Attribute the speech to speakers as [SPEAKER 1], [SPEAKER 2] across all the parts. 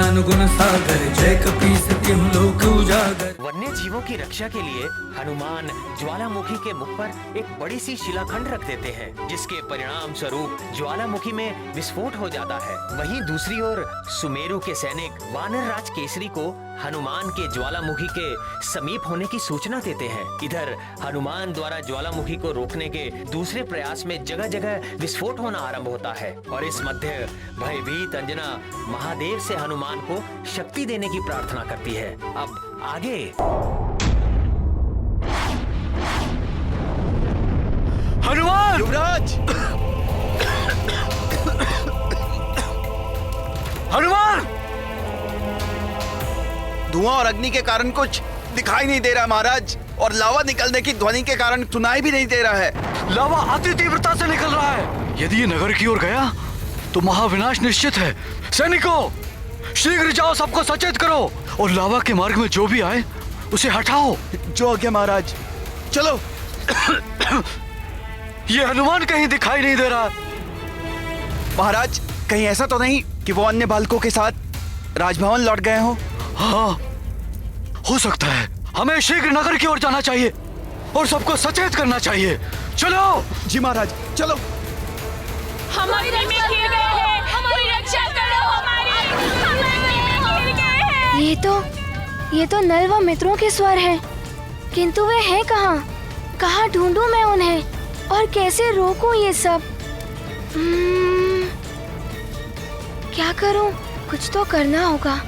[SPEAKER 1] ज्ञान गुण सागर, जय कपीस तिहुँ लोक उजागर।
[SPEAKER 2] वन्य जीवों की रक्षा के लिए हनुमान ज्वालामुखी के मुख पर एक बड़ी सी शिलाखंड रख देते हैं, जिसके परिणाम स्वरूप ज्वालामुखी में विस्फोट हो जाता है। वहीं दूसरी ओर सुमेरु के सैनिक वानर राज केसरी को हनुमान के ज्वालामुखी के समीप होने की सूचना देते हैं। इधर हनुमान द्वारा ज्वालामुखी को रोकने के दूसरे प्रयास में जगह जगह विस्फोट होना आरंभ होता है और इस मध्य भयभीत अंजना महादेव से हनुमान को शक्ति देने की प्रार्थना करती है। अब आगे
[SPEAKER 3] हनुमान!
[SPEAKER 4] युवराज!
[SPEAKER 3] हनुमान!
[SPEAKER 4] धुआं और अग्नि के कारण कुछ दिखाई नहीं दे रहा महाराज, और लावा निकलने की ध्वनि के कारण सुनाई भी नहीं दे रहा है।
[SPEAKER 3] लावा अति तीव्रता से निकल रहा है। यदि ये नगर की ओर गया तो महाविनाश निश्चित है। सैनिकों, शीघ्र जाओ, सबको सचेत करो और लावा के मार्ग में जो भी आए उसे हटाओ।
[SPEAKER 4] जो आज्ञा महाराज। चलो।
[SPEAKER 3] ये हनुमान कहीं दिखाई नहीं दे रहा।
[SPEAKER 4] महाराज, कहीं ऐसा तो नहीं कि वो अन्य बालकों के साथ राजभवन लौट गए हों?
[SPEAKER 3] हाँ, हो सकता है। हमें शीघ्र नगर की ओर जाना चाहिए और सबको सचेत करना चाहिए। चलो।
[SPEAKER 4] जी महाराज, चलो।
[SPEAKER 5] हमारी रक्षा गिर गए हैं, हमारी रक्षा करो, हमारी गिर गए हैं।
[SPEAKER 6] ये तो नल व मित्रों के स्वर हैं, किंतु वे हैं कहाँ? कहाँ ढूंढूं मैं उन्हें और कैसे रोकूं ये सब? क्या करूं? कुछ तो करना होगा।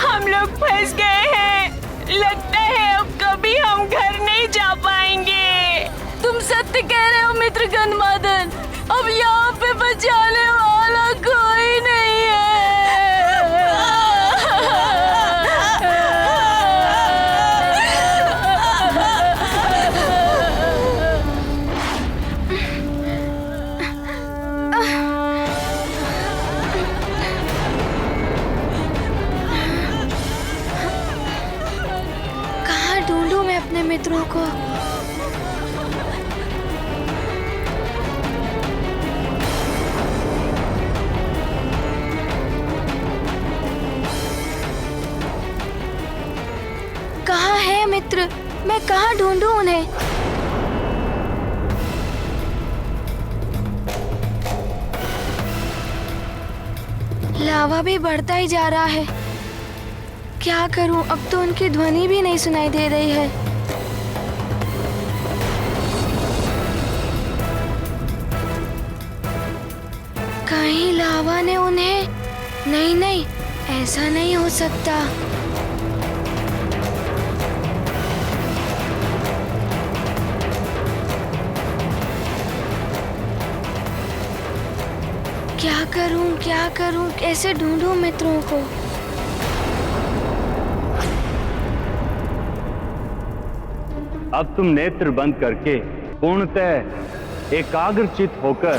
[SPEAKER 5] हम लोग फंस गए हैं। लगता है अब कभी हम घर नहीं जा पाएंगे। तुम सत्य कह रहे हो मित्र गंधमादन, अब यहाँ पे बचाने वाला कोई नहीं
[SPEAKER 6] अपने मित्रों को। कहाँ है मित्र? मैं कहाँ ढूंढूं उन्हें? लावा भी बढ़ता ही जा रहा है। क्या करूं? अब तो उनकी ध्वनि भी नहीं सुनाई दे रही है। कहीं लावा ने उन्हें... नहीं, ऐसा नहीं हो सकता। क्या करूं? कैसे ढूंढूं मित्रों को?
[SPEAKER 7] अब तुम नेत्र बंद करके पूर्णतः एकाग्रचित होकर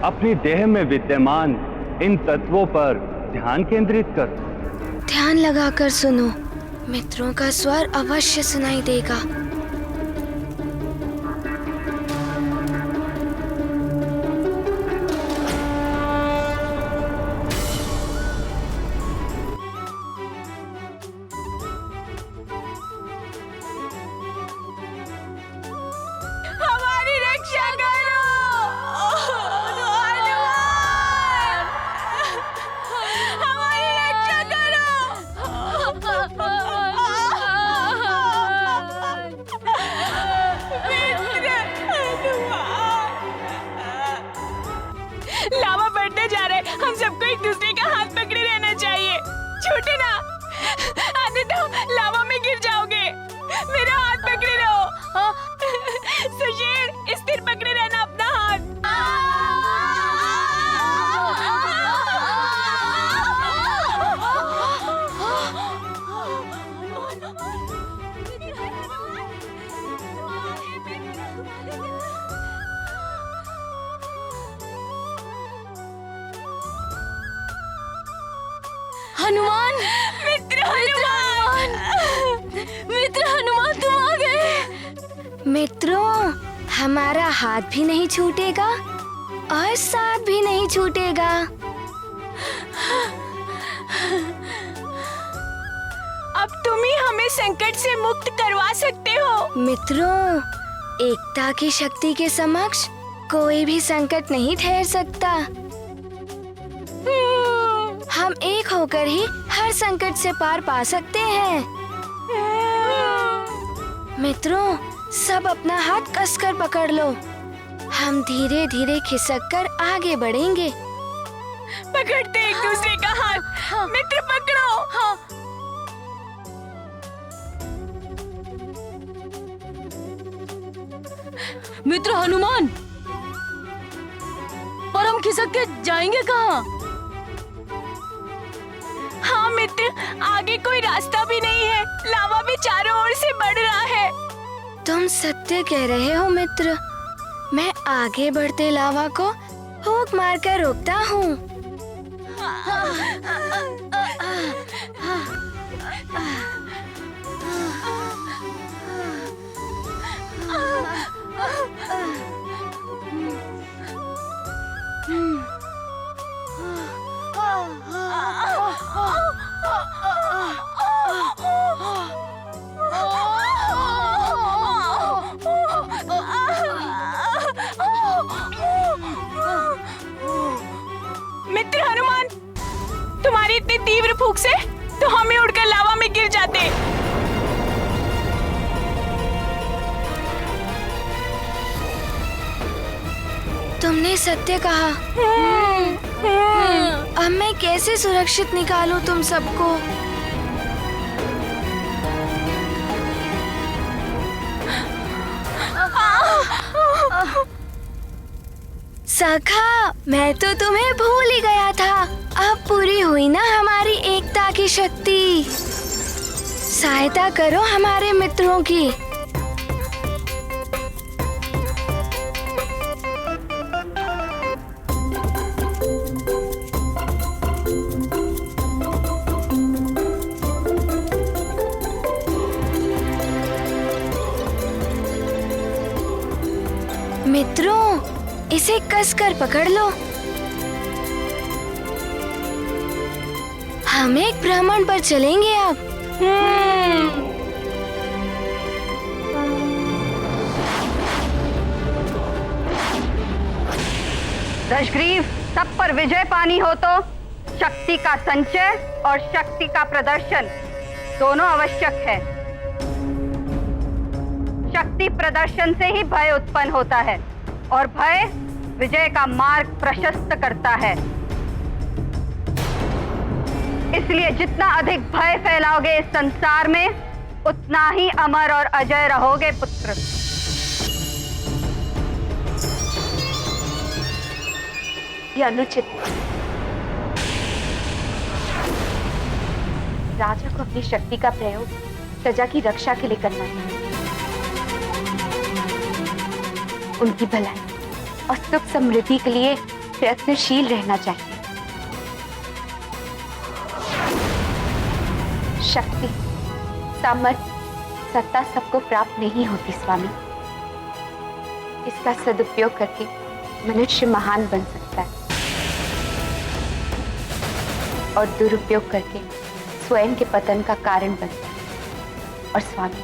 [SPEAKER 7] अपनी देह में विद्यमान इन तत्वों पर ध्यान केंद्रित कर।
[SPEAKER 6] ध्यान लगाकर सुनो, मित्रों का स्वर अवश्य सुनाई देगा।
[SPEAKER 5] हमारी रक्षा करो हनुमान, हमारी रक्षा करो। हनुमान, मित्र हनुमान, मित्र हनुमान तुम आ गए।
[SPEAKER 6] मित्रों, हमारा हाथ भी नहीं छूटेगा और साथ भी नहीं छूटेगा।
[SPEAKER 5] अब तुम ही हमें संकट से मुक्त करवा सकते हो।
[SPEAKER 6] मित्रों, एकता की शक्ति के समक्ष कोई भी संकट नहीं ठहर सकता। हम एक होकर ही हर संकट से पार पा सकते हैं। मित्रों, सब अपना हाथ कसकर पकड़ लो। हम धीरे धीरे खिसककर आगे बढ़ेंगे।
[SPEAKER 5] पकड़ते एक दूसरे का हाथ। मित्र पकड़ो। हाँ। मित्र हनुमान, पर हम खिसक के जाएंगे कहाँ? हाँ मित्र, आगे कोई रास्ता भी नहीं है। लावा भी चारों ओर से बढ़ रहा है।
[SPEAKER 6] तुम सत्य कह रहे हो मित्र। मैं आगे बढ़ते लावा को हुक मारकर रोकता हूँ।
[SPEAKER 5] मित्र हनुमान, तुम्हारी इतनी तीव्र फूंक से तो हमें उड़कर लावा में गिर जाते।
[SPEAKER 6] तुमने सत्य कहा। अब मैं कैसे सुरक्षित निकालूं तुम सबको? सखा, मैं तो तुम्हें भूल ही गया था। अब पूरी हुई ना हमारी एकता की शक्ति। सहायता करो हमारे मित्रों की। मित्रों, इसे कसकर पकड़ लो। हम एक भ्रमण पर चलेंगे अब।
[SPEAKER 8] दशग्रीव, सब पर विजय पानी हो तो शक्ति का संचय और शक्ति का प्रदर्शन दोनों आवश्यक है। शक्ति प्रदर्शन से ही भय उत्पन्न होता है और भय विजय का मार्ग प्रशस्त करता है। इसलिए जितना अधिक भय फैलाओगे इस संसार में, उतना ही अमर और अजय रहोगे पुत्र।
[SPEAKER 9] यह अनुचित है। राजा को अपनी शक्ति का प्रयोग प्रजा की रक्षा के लिए करना चाहिए। उनकी भलाई और सुख समृद्धि के लिए प्रयत्नशील रहना चाहिए। शक्ति, सामर्थ्य, सत्ता सबको प्राप्त नहीं होती स्वामी। इसका सदुपयोग करके मनुष्य महान बन सकता है और दुरुपयोग करके स्वयं के पतन का कारण बनता है। और स्वामी,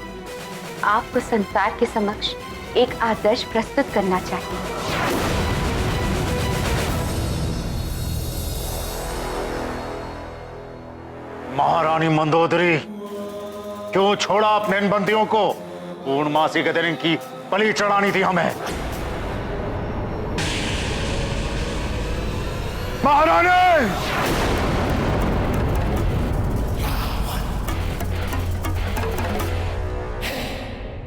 [SPEAKER 9] आपको संसार के समक्ष एक आदर्श प्रस्तुत करना चाहिए।
[SPEAKER 10] महारानी मंदोदरी, क्यों छोड़ा अपने इन बंदियों को? पूर्णमासी के दिन इनकी बलि चढ़ानी थी हमें। महारानी!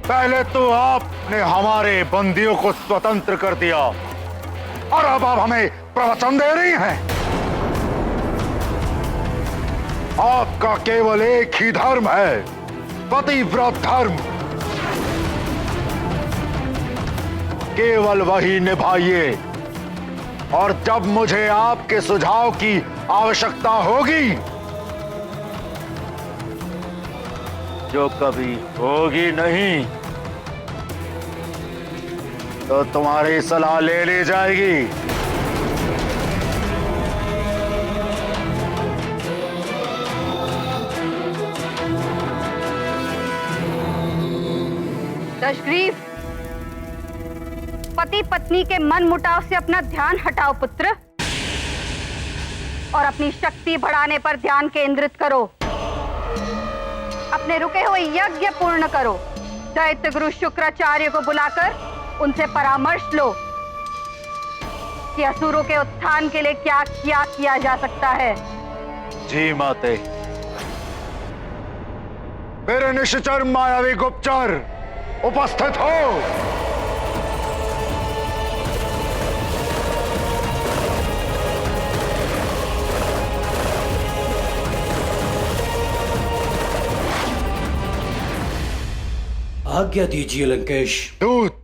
[SPEAKER 10] पहले तो आपने हमारे बंदियों को स्वतंत्र कर दिया और अब आप हमें प्रवचन दे रही हैं। आपका केवल एक ही धर्म है, पतिव्रत धर्म। केवल वही निभाइए और जब मुझे आपके सुझाव की आवश्यकता होगी जो कभी होगी नहीं, तो तुम्हारी सलाह ले ली जाएगी।
[SPEAKER 8] दशग्रीव, पति पत्नी के मन मुटाव से अपना ध्यान हटाओ पुत्र, और अपनी शक्ति बढ़ाने पर ध्यान केंद्रित करो। अपने रुके हुए यज्ञ पूर्ण करो। दैत्य गुरु शुक्राचार्य को बुलाकर उनसे परामर्श लो कि असुरों के उत्थान के लिए क्या क्या किया जा सकता है।
[SPEAKER 10] जी माते। मेरे निश्चर मायावी गुप्तचर उपस्थित हो।
[SPEAKER 1] आज्ञा दीजिए लंकेश।
[SPEAKER 10] दूत,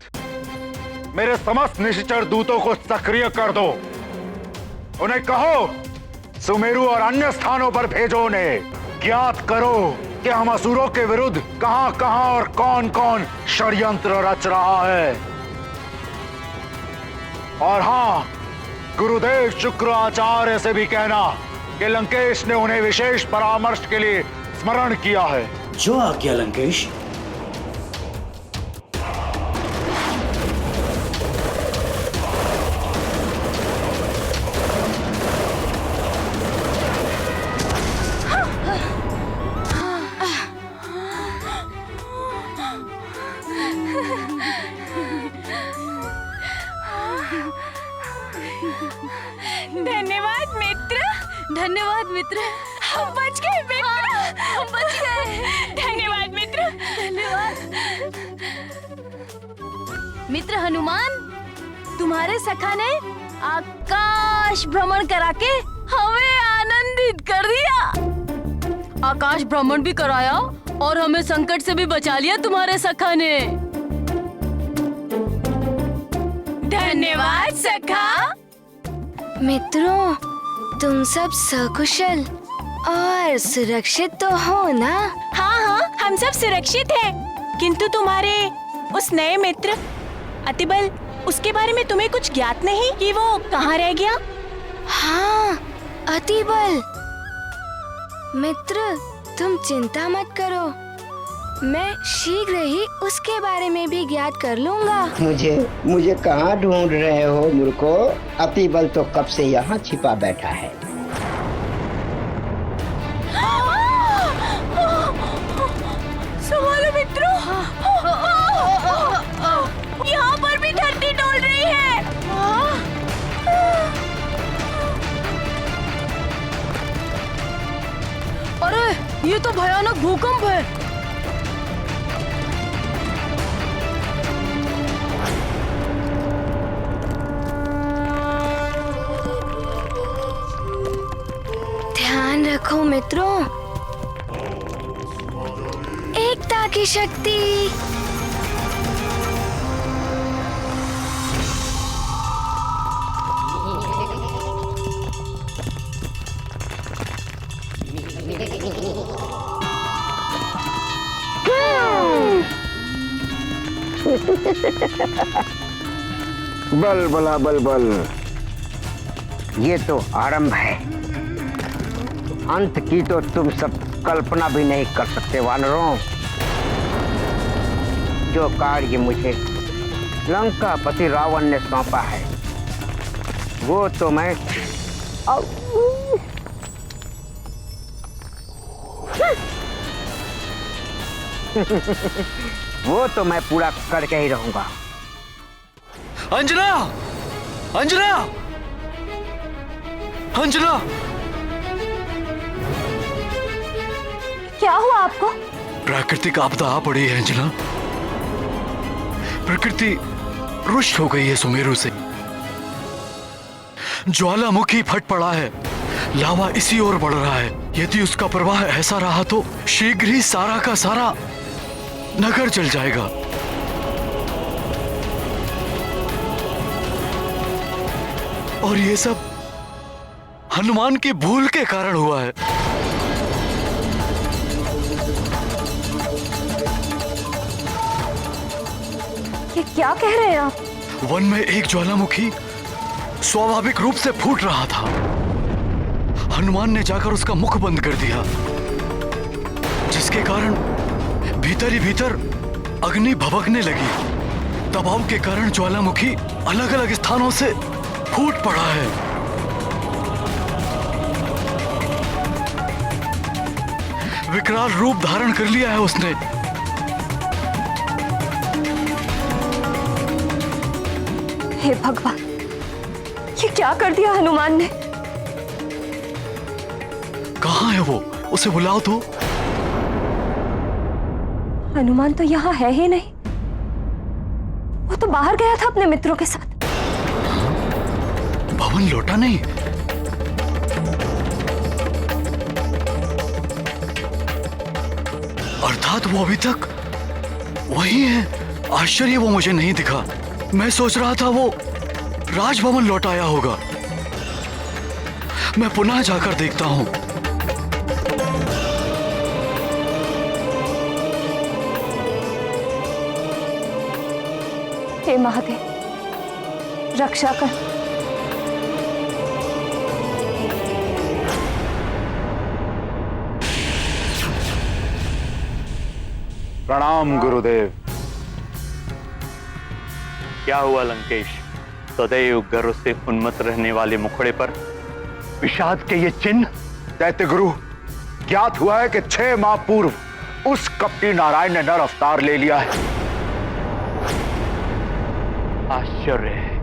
[SPEAKER 10] मेरे समस्त निश्चर दूतों को सक्रिय कर दो। उन्हें कहो सुमेरु और अन्य स्थानों पर भेजो। उन्हें ज्ञात करो कि हम असुरों के विरुद्ध कहां कहां और कौन कौन षड्यंत्र रच रहा है। और हां, गुरुदेव शुक्राचार्य से भी कहना कि लंकेश ने उन्हें विशेष परामर्श के लिए स्मरण किया है।
[SPEAKER 1] जो आज्ञा लंकेश।
[SPEAKER 5] धन्यवाद मित्र, धन्यवाद मित्र, हम बच गए मित्र, हम बच गए। धन्यवाद मित्र, धन्यवाद। मित्र हनुमान, तुम्हारे सखा ने आकाश भ्रमण करा के हमें आनंदित कर दिया। आकाश भ्रमण भी कराया और हमें संकट से भी बचा लिया तुम्हारे सखा ने। धन्यवाद सखा।
[SPEAKER 6] मित्रों, तुम सब सकुशल और सुरक्षित तो हो ना?
[SPEAKER 5] हाँ हाँ, हम सब सुरक्षित हैं। किंतु तुम्हारे उस नए मित्र अतिबल, उसके बारे में तुम्हें कुछ ज्ञात नहीं कि वो कहाँ रह गया?
[SPEAKER 6] हाँ, अतिबल। मित्र, तुम चिंता मत करो, मैं शीघ्र ही उसके बारे में भी ज्ञात कर लूंगा।
[SPEAKER 11] मुझे कहाँ ढूंढ रहे हो मूर्खो? अतिबल तो कब से यहाँ छिपा बैठा है।
[SPEAKER 5] संभालो मित्रों, यहाँ पर भी धरती डोल रही है। अरे, ये तो भयानक भूकंप है।
[SPEAKER 6] ध्यान रखो मित्रों, एकता की शक्ति।
[SPEAKER 11] बल बला बल बल, ये तो आरंभ है। अंत की तो तुम सब कल्पना भी नहीं कर सकते वानरों। जो कार्य मुझे लंकापति रावण ने सौंपा है, वो तो मैं वो तो मैं पूरा करके ही रहूंगा।
[SPEAKER 3] अंजना! अंजना! अंजना!
[SPEAKER 5] क्या हुआ आपको?
[SPEAKER 3] प्राकृतिक आपदा आ पड़ी है अंजना। प्रकृति रुष्ट हो गई है सुमेरु से। ज्वालामुखी फट पड़ा है, लावा इसी ओर बढ़ रहा है। यदि उसका प्रवाह ऐसा रहा तो शीघ्र ही सारा का सारा नगर जल जाएगा। और ये सब हनुमान की भूल के कारण हुआ है।
[SPEAKER 5] ये क्या कह रहे हैं आप?
[SPEAKER 3] वन में एक ज्वालामुखी स्वाभाविक रूप से फूट रहा था। हनुमान ने जाकर उसका मुख बंद कर दिया, जिसके कारण भीतर ही भीतर अग्नि भभकने लगी। दबाव के कारण ज्वालामुखी अलग अलग स्थानों से फूट पड़ा है। विकराल रूप धारण कर लिया है उसने।
[SPEAKER 5] हे भगवान, ये क्या कर दिया हनुमान ने?
[SPEAKER 3] कहाँ है वो? उसे बुलाओ तो।
[SPEAKER 5] हनुमान तो यहाँ है ही नहीं। वो तो बाहर गया था अपने मित्रों के साथ।
[SPEAKER 3] भवन लौटा नहीं। अर्थात वो अभी तक वही है। आश्चर्य, वो मुझे नहीं दिखा। मैं सोच रहा था वो राजभवन लौट आया होगा। मैं पुनः जाकर देखता हूं।
[SPEAKER 5] हे महादेव, रक्षा कर।
[SPEAKER 10] प्रणाम गुरुदेव।
[SPEAKER 7] क्या हुआ लंकेश? सदैव गर्व से उन्मत्त रहने वाले मुखड़े पर विषाद के ये चिन्ह?
[SPEAKER 10] दैत्य गुरु, ज्ञात हुआ है कि 6 माह पूर्व उस कपटी नारायण ने नर अवतार ले लिया है।
[SPEAKER 7] आश्चर्य है।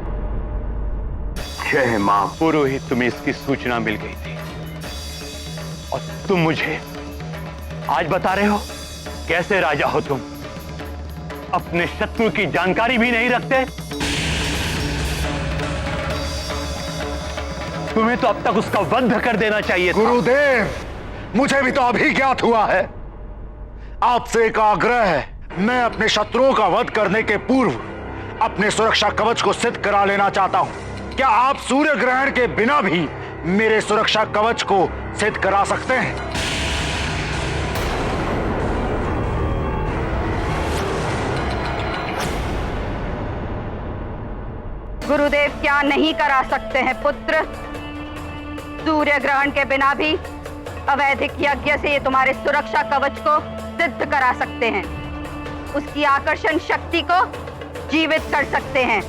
[SPEAKER 7] 6 माह पूर्व ही तुम्हें इसकी सूचना मिल गई थी और तुम मुझे आज बता रहे हो? कैसे राजा हो तुम? अपने शत्रु की जानकारी भी नहीं रखते? तुम्हें तो अब तक उसका वध कर देना चाहिए था।
[SPEAKER 10] गुरुदेव, मुझे भी तो अभी ज्ञात हुआ है। आपसे एक आग्रह है। मैं अपने शत्रुओं का वध करने के पूर्व अपने सुरक्षा कवच को सिद्ध करा लेना चाहता हूं। क्या आप सूर्य ग्रहण के बिना भी मेरे सुरक्षा कवच को सिद्ध करा सकते हैं?
[SPEAKER 8] गुरुदेव क्या नहीं करा सकते हैं पुत्र? सूर्य ग्रहण के बिना भी अवैधिक यज्ञ से ये तुम्हारे सुरक्षा कवच को सिद्ध करा सकते हैं। उसकी आकर्षण शक्ति को जीवित कर सकते हैं।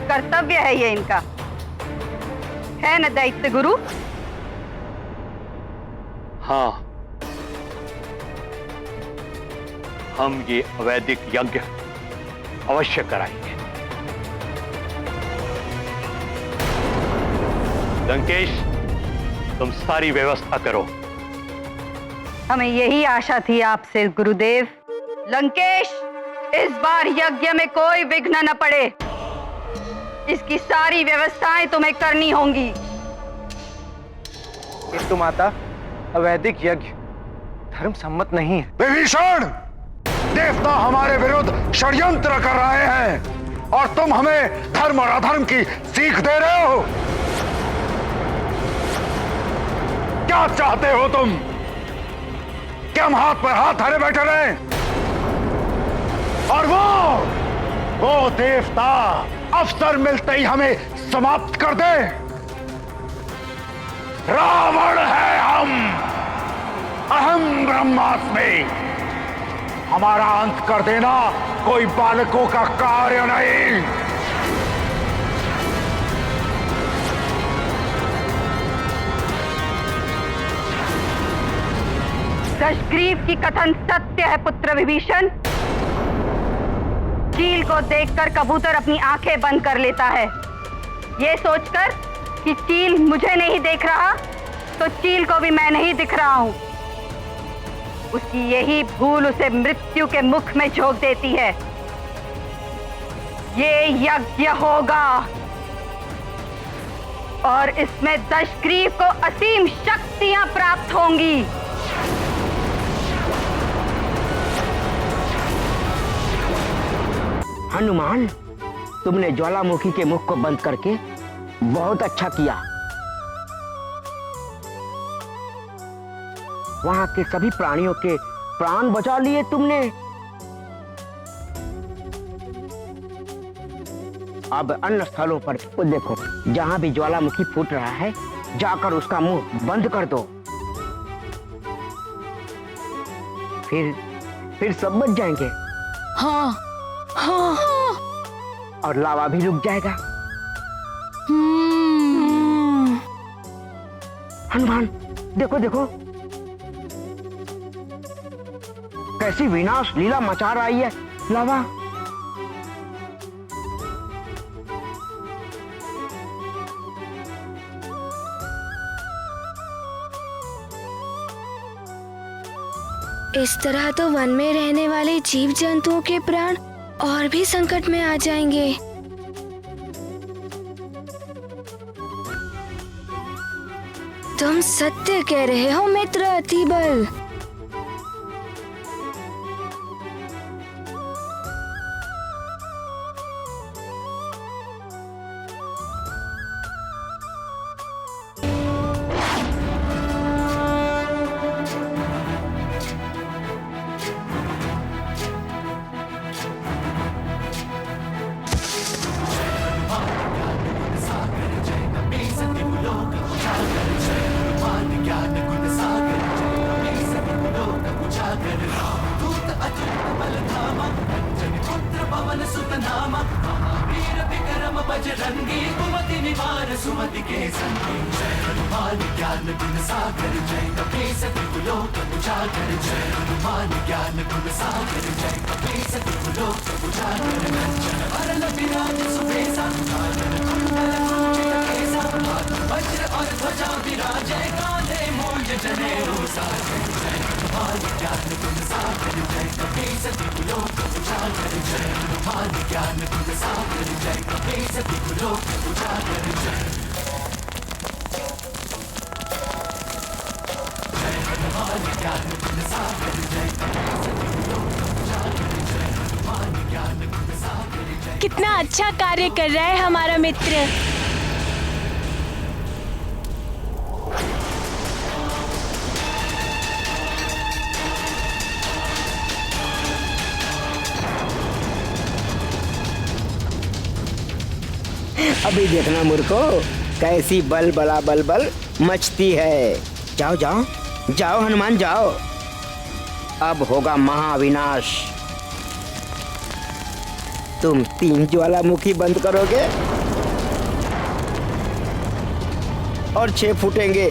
[SPEAKER 8] कर्तव्य है ये इनका, है न दैत्य गुरु?
[SPEAKER 7] हाँ, हम ये अवैधिक यज्ञ अवश्य कराएंगे। लंकेश, तुम सारी व्यवस्था करो।
[SPEAKER 8] हमें यही आशा थी आपसे गुरुदेव। लंकेश, इस बार यज्ञ में कोई विघ्न न पड़े। इसकी सारी व्यवस्थाएं तुम्हें करनी होंगी।
[SPEAKER 11] किंतु माता, अवैधिक यज्ञ धर्म सम्मत नहीं है।
[SPEAKER 10] विभीषण, देवता हमारे विरुद्ध षड्यंत्र कर रहे हैं और तुम हमें धर्म और अधर्म की सीख दे रहे हो। क्या चाहते हो तुम? क्या हम हाथ पर हाथ धरे बैठे रहे? और वो देवता अवसर मिलते ही हमें समाप्त कर दे। रावण है हम, अहम ब्रह्मास्मि। हमारा अंत कर देना कोई बालकों का कार्य नहीं।
[SPEAKER 8] दशग्रीव की कथन सत्य है पुत्र विभीषण। चील को देखकर कबूतर अपनी आंखें बंद कर लेता है। ये सोचकर कि चील मुझे नहीं देख रहा, तो चील को भी मैं नहीं दिख रहा हूं। उसकी यही भूल उसे मृत्यु के मुख में झोंक देती है। ये यज्ञ होगा और इसमें दशग्रीव को असीम शक्तियां प्राप्त होंगी।
[SPEAKER 11] हनुमान, तुमने ज्वालामुखी के मुख को बंद करके बहुत अच्छा किया। वहां के सभी प्राणियों के प्राण बचा लिए तुमने। अब अन्य स्थलों पर देखो, जहाँ भी ज्वालामुखी फूट रहा है जाकर उसका मुंह बंद कर दो। फिर सब बच जाएंगे।
[SPEAKER 5] हाँ हाँ
[SPEAKER 11] और लावा भी रुक जाएगा। हनुमान देखो देखो, कैसी विनाश लीला मचा रही है लावा।
[SPEAKER 6] इस तरह तो वन में रहने वाले जीव जंतुओं के प्राण और भी संकट में आ जाएंगे। तुम सत्य कह रहे हो मित्र अतिबल।
[SPEAKER 5] कितना अच्छा कार्य कर रहा है हमारा मित्र।
[SPEAKER 11] अभी देखना मूर्खो, कैसी बल बला बल बल मचती है। जाओ जाओ जाओ हनुमान जाओ, अब होगा महाविनाश। तुम 3 ज्वालामुखी बंद करोगे और 6 फूटेंगे।